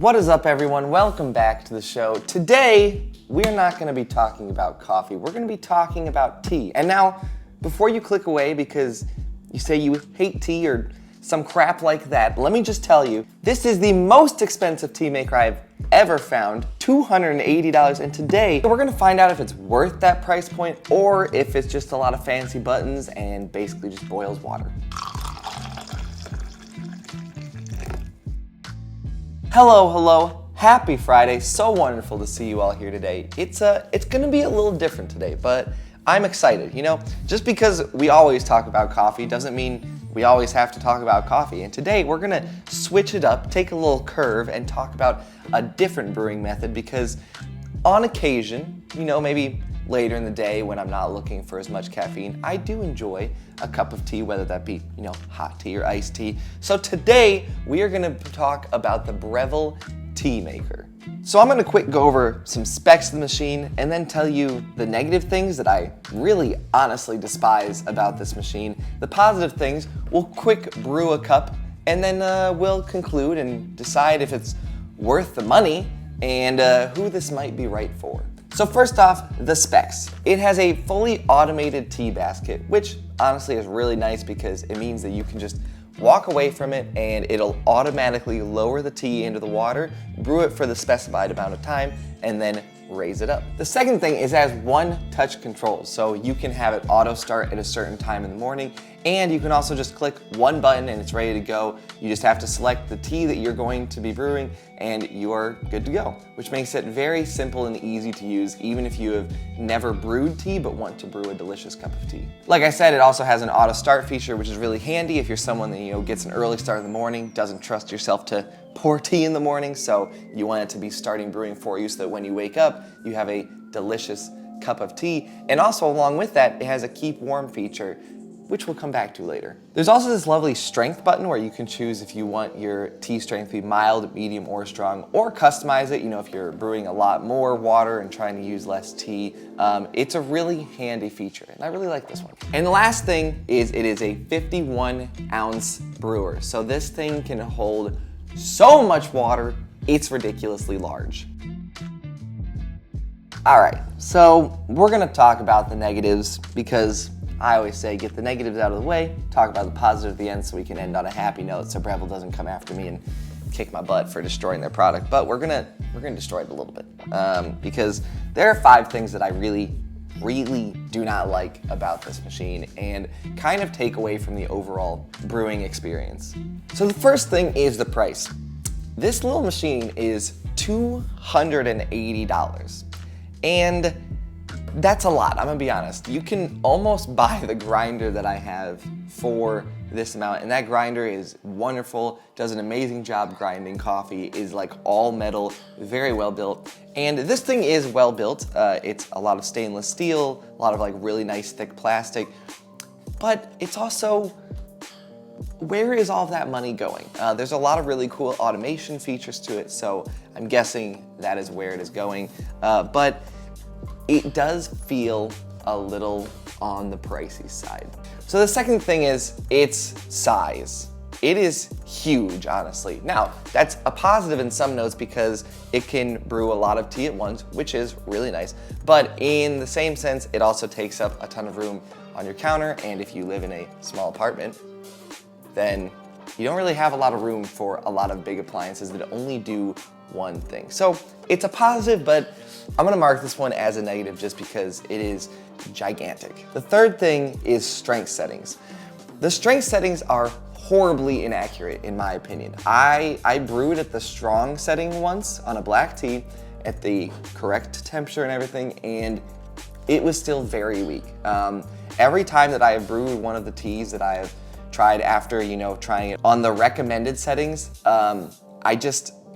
What is up, everyone? Welcome back to the show. Today, we're not going to be talking about coffee. We're going to be talking about tea. And now, before you click away because you say you hate tea or some crap like that, let me just tell you, this is the most expensive tea maker I've ever found, $280. And today, we're going to find out if it's worth that price point or if it's just a lot of fancy buttons and basically just boils water. Hello, happy Friday. So wonderful to see you all here today. It's gonna be a little different today, but I'm excited. You know, just because we always talk about coffee doesn't mean we always have to talk about coffee. And today we're gonna switch it up, take a little curve, and talk about a different brewing method because on occasion, you know, maybe later in the day when I'm not looking for as much caffeine, I do enjoy a cup of tea, whether that be, you know, hot tea or iced tea. So today we are gonna talk about the Breville Tea Maker. So I'm gonna quick go over some specs of the machine and then tell you the negative things that I really honestly despise about this machine. The positive things, we'll quick brew a cup and then we'll conclude and decide if it's worth the money and who this might be right for. So first off, the specs. It has a fully automated tea basket, which honestly is really nice because it means that you can just walk away from it and it'll automatically lower the tea into the water, brew it for the specified amount of time, and then raise it up. The second thing is it has one touch control, so you can have it auto start at a certain time in the morning, and you can also just click one button and it's ready to go. You just have to select the tea that you're going to be brewing and you are good to go, which makes it very simple and easy to use even if you have never brewed tea but want to brew a delicious cup of tea. Like I said, it also has an auto start feature, which is really handy if you're someone that, you know, gets an early start in the morning, doesn't trust yourself to pour tea in the morning, so you want it to be starting brewing for you so that when you wake up, you have a delicious cup of tea. And also along with that, it has a keep warm feature, which we'll come back to later. There's also this lovely strength button where you can choose if you want your tea strength to be mild, medium, or strong, or customize it, you know, if you're brewing a lot more water and trying to use less tea. It's a really handy feature, and I really like this one. And the last thing is it is a 51-ounce brewer. So this thing can hold so much water, it's ridiculously large. All right, so we're gonna talk about the negatives because I always say get the negatives out of the way, talk about the positive at the end so we can end on a happy note so Breville doesn't come after me and kick my butt for destroying their product. But we're gonna destroy it a little bit because there are 5 things that I really do not like about this machine and kind of take away from the overall brewing experience. So the first thing is the price. This little machine is $280. And that's a lot, I'm gonna be honest. You can almost buy the grinder that I have for this amount, and that grinder is wonderful, does an amazing job grinding coffee, is like all metal, very well built. And this thing is well built. It's a lot of stainless steel, a lot of like really nice thick plastic, but it's also, where is all of that money going? There's a lot of really cool automation features to it, so I'm guessing that is where it is going. But it does feel a little on the pricey side. So the second thing is its size. It is huge, honestly. Now, that's a positive in some notes because it can brew a lot of tea at once, which is really nice. But in the same sense, it also takes up a ton of room on your counter, and if you live in a small apartment, then you don't really have a lot of room for a lot of big appliances that only do one thing. So it's a positive, but I'm gonna mark this one as a negative just because it is gigantic. The third thing is strength settings. The strength settings are horribly inaccurate in my opinion. I brewed at the strong setting once on a black tea at the correct temperature and everything, and it was still very weak. Every time that I have brewed one of the teas that I have tried after, you know, trying it on the recommended settings,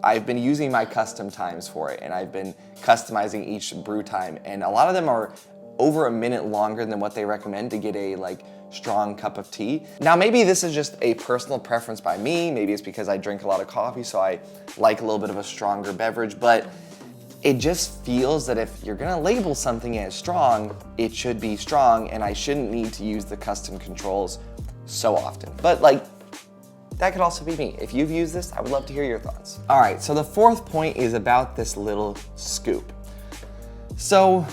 I've been using my custom times for it, and I've been customizing each brew time, and a lot of them are over a minute longer than what they recommend to get a like strong cup of tea. Now maybe this is just a personal preference by me, maybe it's because I drink a lot of coffee so I like a little bit of a stronger beverage, but it just feels that if you're gonna label something as strong, it should be strong and I shouldn't need to use the custom controls so often. But like, that could also be me. If you've used this, I would love to hear your thoughts. All right, so the fourth point is about this little scoop. So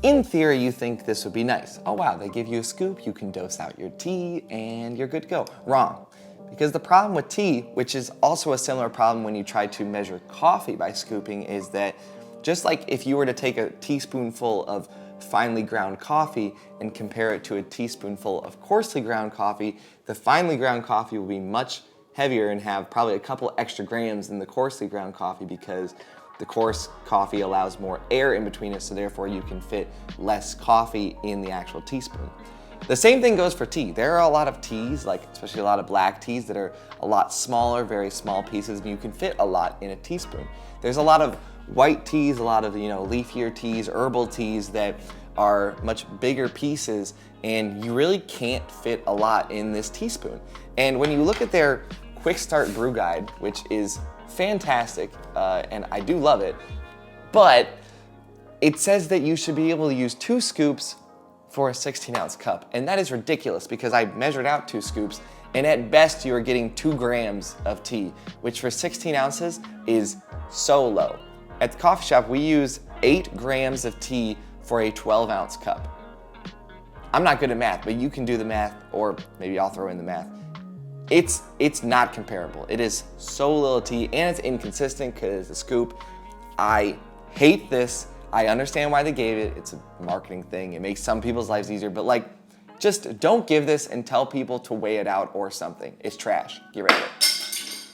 in theory, you think this would be nice. Oh wow, they give you a scoop, you can dose out your tea, and you're good to go. Wrong. Because the problem with tea, which is also a similar problem when you try to measure coffee by scooping, is that just like if you were to take a teaspoonful of finely ground coffee and compare it to a teaspoonful of coarsely ground coffee, the finely ground coffee will be much heavier and have probably a couple extra grams than the coarsely ground coffee, because the coarse coffee allows more air in between it, so therefore you can fit less coffee in the actual teaspoon. The same thing goes for tea. There are a lot of teas, like especially a lot of black teas, that are a lot smaller, very small pieces, and you can fit a lot in a teaspoon. There's a lot of white teas, a lot of leafier teas, herbal teas that are much bigger pieces, and you really can't fit a lot in this teaspoon. And when you look at their Quick Start Brew Guide, which is fantastic, and I do love it, but it says that you should be able to use 2 scoops for a 16-ounce cup, and that is ridiculous because I measured out 2 scoops, and at best you are getting 2 grams of tea, which for 16 ounces is so low. At the coffee shop, we use 8 grams of tea for a 12-ounce cup. I'm not good at math, but you can do the math, or maybe I'll throw in the math. It's not comparable. It is so little tea, and it's inconsistent because it's a scoop. I hate this. I understand why they gave it. It's a marketing thing. It makes some people's lives easier, but just don't give this and tell people to weigh it out or something. It's trash. Get rid of it.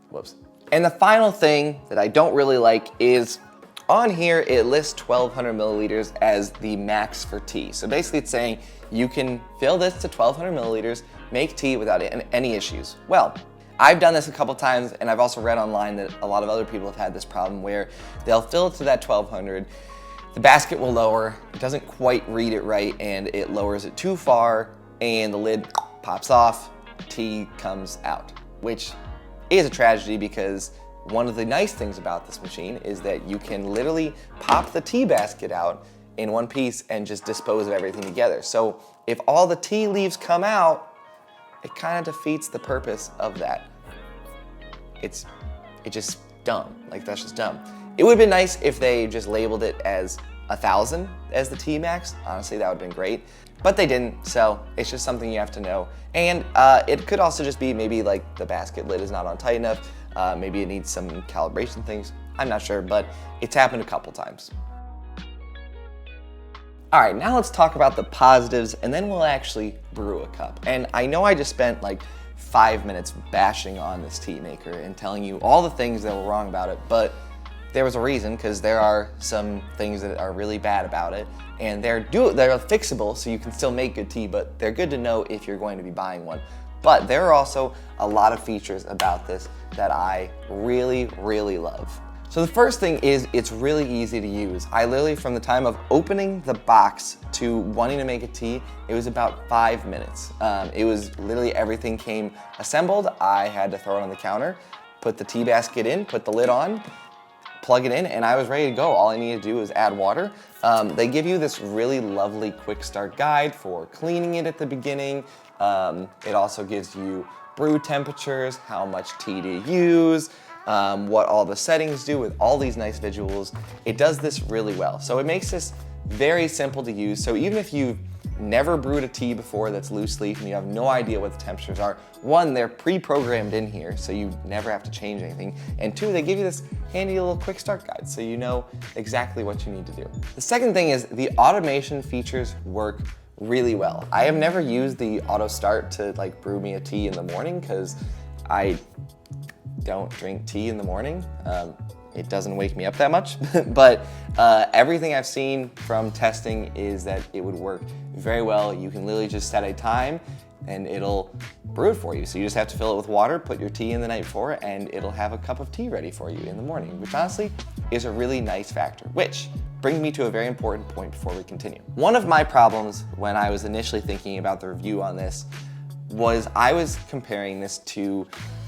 Whoops. And the final thing that I don't really like is on here it lists 1,200 milliliters as the max for tea. So basically it's saying you can fill this to 1,200 milliliters, make tea without any issues. Well, I've done this a couple times, and I've also read online that a lot of other people have had this problem where they'll fill it to that 1,200, the basket will lower, it doesn't quite read it right, and it lowers it too far, and the lid pops off, tea comes out, which is a tragedy because one of the nice things about this machine is that you can literally pop the tea basket out in one piece and just dispose of everything together. So if all the tea leaves come out, it kind of defeats the purpose of that. It's just dumb. That's just dumb. It would have been nice if they just labeled it as 1,000 as the T max. Honestly, that would have been great. But they didn't, so it's just something you have to know. And it could also just be maybe the basket lid is not on tight enough. Maybe it needs some calibration things. I'm not sure, but it's happened a couple times. All right, now let's talk about the positives, and then we'll actually brew a cup. And I know I just spent 5 minutes bashing on this tea maker and telling you all the things that were wrong about it, but there was a reason, because there are some things that are really bad about it, and they're fixable, so you can still make good tea, but they're good to know if you're going to be buying one. But there are also a lot of features about this that I really, really love. So the first thing is it's really easy to use. I literally, from the time of opening the box to wanting to make a tea, it was about 5 minutes. It was literally everything came assembled. I had to throw it on the counter, put the tea basket in, put the lid on, plug it in, and I was ready to go. All I needed to do was add water. They give you this really lovely quick start guide for cleaning it at the beginning. It also gives you brew temperatures, how much tea to use, what all the settings do with all these nice visuals. It does this really well. So it makes this very simple to use. So even if you've never brewed a tea before that's loose leaf and you have no idea what the temperatures are, one, they're pre-programmed in here, so you never have to change anything. And two, they give you this handy little quick start guide, so you know exactly what you need to do. The second thing is the automation features work really well. I have never used the auto start to brew me a tea in the morning because I don't drink tea in the morning. It doesn't wake me up that much, but everything I've seen from testing is that it would work very well. You can literally just set a time and it'll brew it for you. So you just have to fill it with water, put your tea in the night before, and it'll have a cup of tea ready for you in the morning, which honestly is a really nice factor, which brings me to a very important point before we continue. One of my problems when I was initially thinking about the review on this was I was comparing this to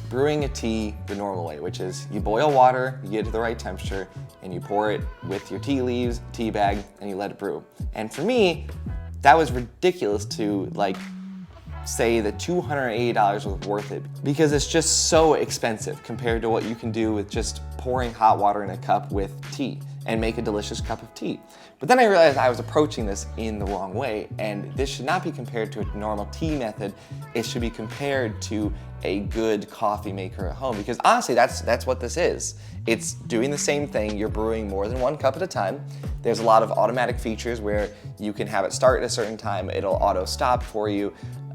brewing a tea the normal way, which is you boil water, you get it to the right temperature, and you pour it with your tea leaves, tea bag, and you let it brew. And for me, that was ridiculous to say that $280 was worth it because it's just so expensive compared to what you can do with just pouring hot water in a cup with tea and make a delicious cup of tea. But then I realized I was approaching this in the wrong way, and this should not be compared to a normal tea method. It should be compared to a good coffee maker at home, because honestly, that's what this is. It's doing the same thing. You're brewing more than one cup at a time. There's a lot of automatic features where you can have it start at a certain time, it'll auto stop for you,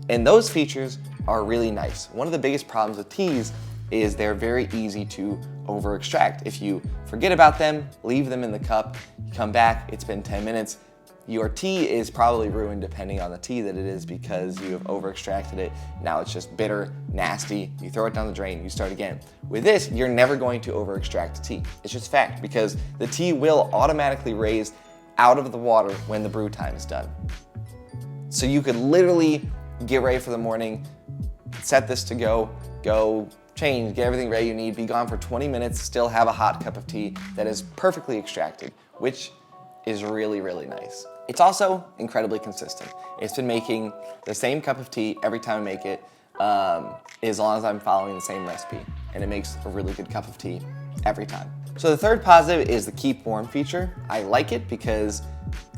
and those features are really nice. One of the biggest problems with teas is they're very easy to over extract. If you forget about them, leave them in the cup, you come back, it's been 10 minutes, your tea is probably ruined depending on the tea that it is because you have over extracted it. Now it's just bitter, nasty, you throw it down the drain, you start again. With this, you're never going to over extract the tea. It's just fact, because the tea will automatically raise out of the water when the brew time is done. So you could literally get ready for the morning, set this to go change, get everything ready you need, be gone for 20 minutes, still have a hot cup of tea that is perfectly extracted, which is really, really nice. It's also incredibly consistent. It's been making the same cup of tea every time I make it, as long as I'm following the same recipe, and it makes a really good cup of tea every time. So the third positive is the keep warm feature. I like it because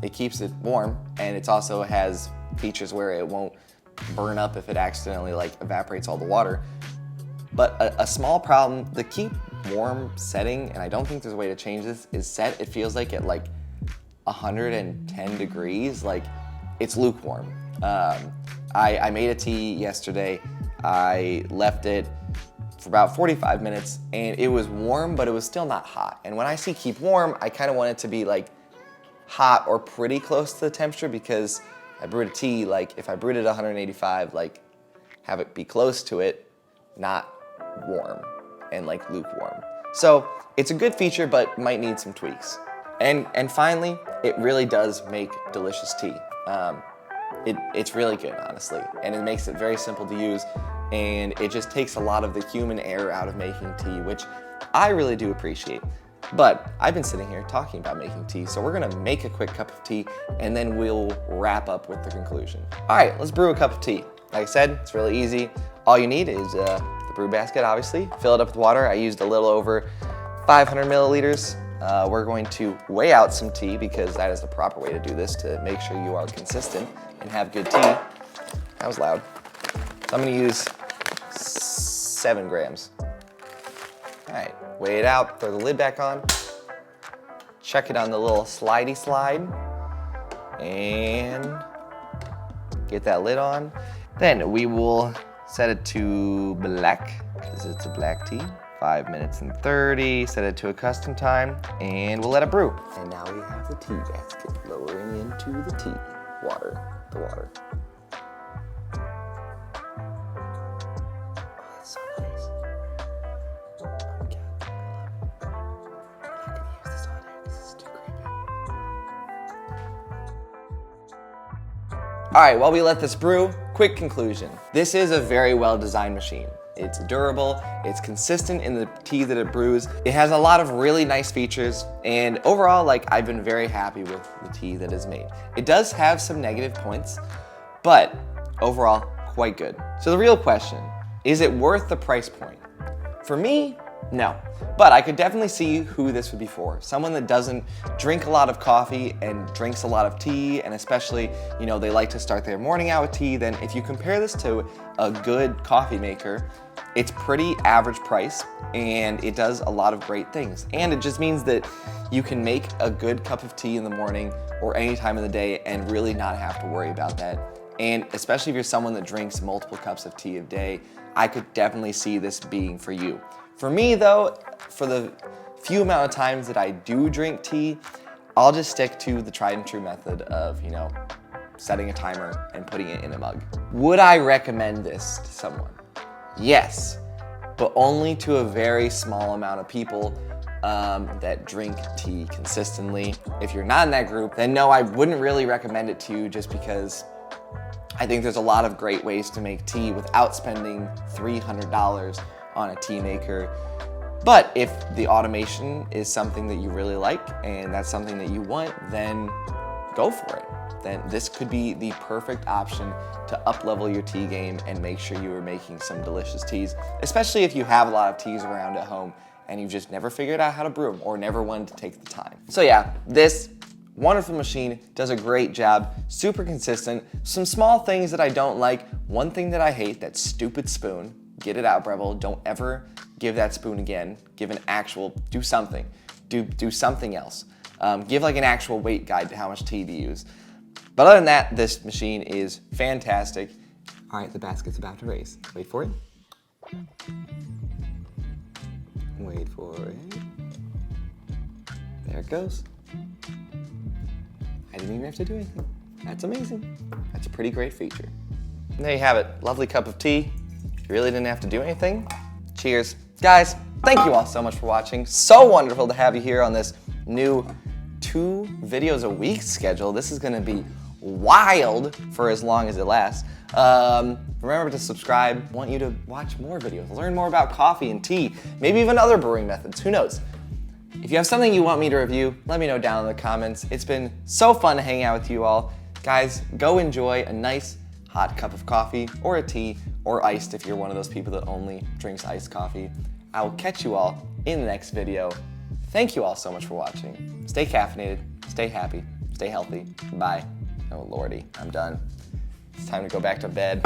it keeps it warm, and it also has features where it won't burn up if it accidentally evaporates all the water. But a small problem, the keep warm setting, and I don't think there's a way to change this, is set, it feels like at 110 degrees, it's lukewarm. I made a tea yesterday, I left it for about 45 minutes, and it was warm, but it was still not hot. And when I see keep warm, I kind of want it to be hot or pretty close to the temperature, because I brewed a tea, if I brewed it at 185, have it be close to it, not warm and lukewarm. So it's a good feature, but might need some tweaks. And finally, it really does make delicious tea. It's really good, honestly, and it makes it very simple to use, and it just takes a lot of the human error out of making tea, which I really do appreciate. But I've been sitting here talking about making tea, so we're gonna make a quick cup of tea, and then we'll wrap up with the conclusion. All right, let's brew a cup of tea. Like I said, it's really easy. All you need is the brew basket, obviously. Fill it up with water. I used a little over 500 milliliters. We're going to weigh out some tea, because that is the proper way to do this to make sure you are consistent and have good tea. That was loud. So I'm gonna use 7 grams. All right, weigh it out, throw the lid back on, check it on the little slidey slide, and get that lid on. Then we will set it to black, because it's a black tea. 5 minutes and 30, set it to a custom time, and we'll let it brew. And now we have the tea basket lowering into the tea water, the water. Oh, that's so nice. Oh my God, I love it. I'm not gonna use this all day, this is too creepy. All right, while we let this brew, quick conclusion. This is a very well-designed machine. It's durable, it's consistent in the tea that it brews. It has a lot of really nice features, and overall, I've been very happy with the tea that is made. It does have some negative points, but overall, quite good. So the real question, is it worth the price point? For me, no. But I could definitely see who this would be for. Someone that doesn't drink a lot of coffee and drinks a lot of tea, and especially, they like to start their morning out with tea. Then if you compare this to a good coffee maker, it's pretty average price, and it does a lot of great things. And it just means that you can make a good cup of tea in the morning or any time of the day and really not have to worry about that. And especially if you're someone that drinks multiple cups of tea a day, I could definitely see this being for you. For me though, for the few amount of times that I do drink tea, I'll just stick to the tried and true method of, setting a timer and putting it in a mug. Would I recommend this to someone? Yes, but only to a very small amount of people that drink tea consistently. If you're not in that group, then no, I wouldn't really recommend it to you, just because I think there's a lot of great ways to make tea without spending $300 on a tea maker. But if the automation is something that you really like and that's something that you want, then go for it. Then this could be the perfect option to up-level your tea game and make sure you are making some delicious teas, especially if you have a lot of teas around at home and you've just never figured out how to brew them or never wanted to take the time. So yeah, this wonderful machine does a great job, super consistent. Some small things that I don't like. One thing that I hate, that stupid spoon. Get it out, Breville. Don't ever give that spoon again. Give an actual, do something. Do something else. Give like an actual weight guide to how much tea to use. But other than that, this machine is fantastic. All right, the basket's about to raise. Wait for it. Wait for it. There it goes. I didn't even have to do anything. That's amazing. That's a pretty great feature. And there you have it. Lovely cup of tea. You really didn't have to do anything. Cheers. Guys, thank you all so much for watching. So wonderful to have you here on this new 2 videos a week schedule. This is gonna be wild for as long as it lasts. Remember to subscribe. I want you to watch more videos, learn more about coffee and tea, maybe even other brewing methods, who knows? If you have something you want me to review, let me know down in the comments. It's been so fun to hang out with you all. Guys, go enjoy a nice hot cup of coffee or a tea or iced if you're one of those people that only drinks iced coffee. I will catch you all in the next video. Thank you all so much for watching. Stay caffeinated, stay happy, stay healthy. Bye. Oh lordy, I'm done. It's time to go back to bed.